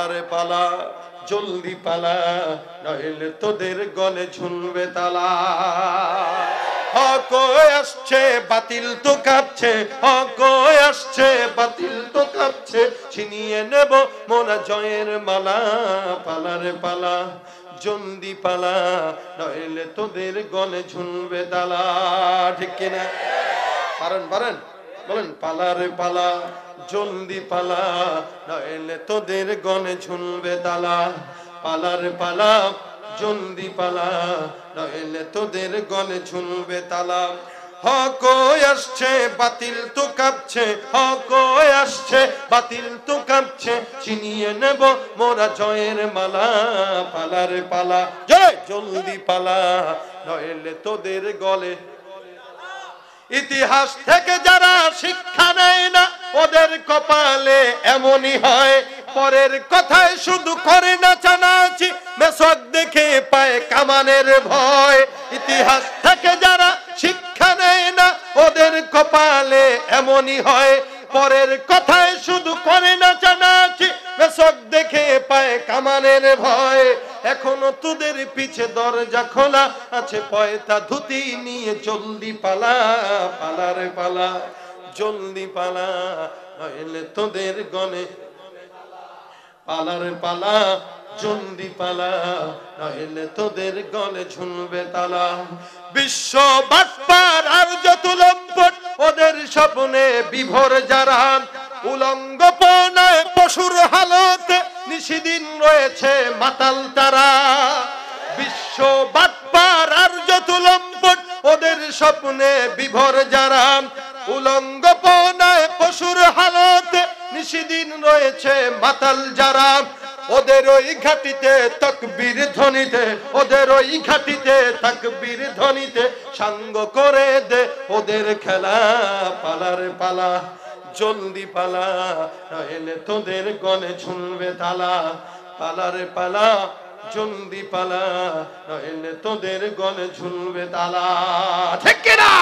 পালারে পালা জলদি পালা নইলে তোদের গলে ঝুলবে তালা হক আসছে বাতিল তো কাঁপছে হক আসছে বাতিল তো কাঁপছে ছিনিয়ে নেব মোরা জয়ের মালা পালারে পালা জলদি পালা নইলে তোদের গলে ঝুলবে তালা ঠিক কিনা পারেন পারেন বলেন পালারে পালা জলদি পালা নইলে তোদের গলে ঝুলবে তালা পালারে পালা জলদি পালা নইলে তোদের গলে ঝুলবে তালা হক আসছে বাতিল তো কাঁপছে হক আসছে বাতিল তো কাঁপছে ছিনিয়ে নেব মোরা জয়ের মালা পালারে পালা জয় জলদি পালা নইলে তোদের গলে ইতিহাস থেকে যারা শিক্ষা নেয় না ওদের কপালে এমনই হয় পরের কথায় শুধু করে নাচানাচি মেসক দেখে পায় কামানের ভয় ইতিহাস থেকে যারা শিক্ষা নেয় না ওদের কপালে এমনই হয় পরের কথায় শুধু করে নাচানাচি মেসক দেখে পায় কামানের ভয় এখনো তোদের পিছে দরজা খোলা আছে পয়তা ধুতি নিয়ে জলদি পালা পালারে পালা জলদি পালা নইলে তোদের গলে পালারে পালা জলদি পালা নইলে তোদের গলে ঝুলবে তালা বিশ্ব বাটপার আর যত লম্পট ওদের স্বপ্নে বিভোর যারা উলঙ্গপনায় পশুর হালতে নিশিদিন রয়েছে মাতাল তারা বিশ্ব বাটপার আর যত লম্পট ওদের স্বপ্নে বিভোর যারা উলঙ্গপনায় পশুর হালতে নিশিদিন রয়েছে মাতাল যারা ওদের ওই ঘাটিতে তাকবীর ধ্বনিতে ওদের ওই ঘাটিতে তাকবীর ধ্বনিতে সাঙ্গ করে দে ওদের খেলা পালারে পালা জলদি পালা নইলে তোদের গলে ঝুলবে তালা পালারে পালা জলদি পালা নইলে তোদের গলে ঝুলবে তালা ঠিক কিনা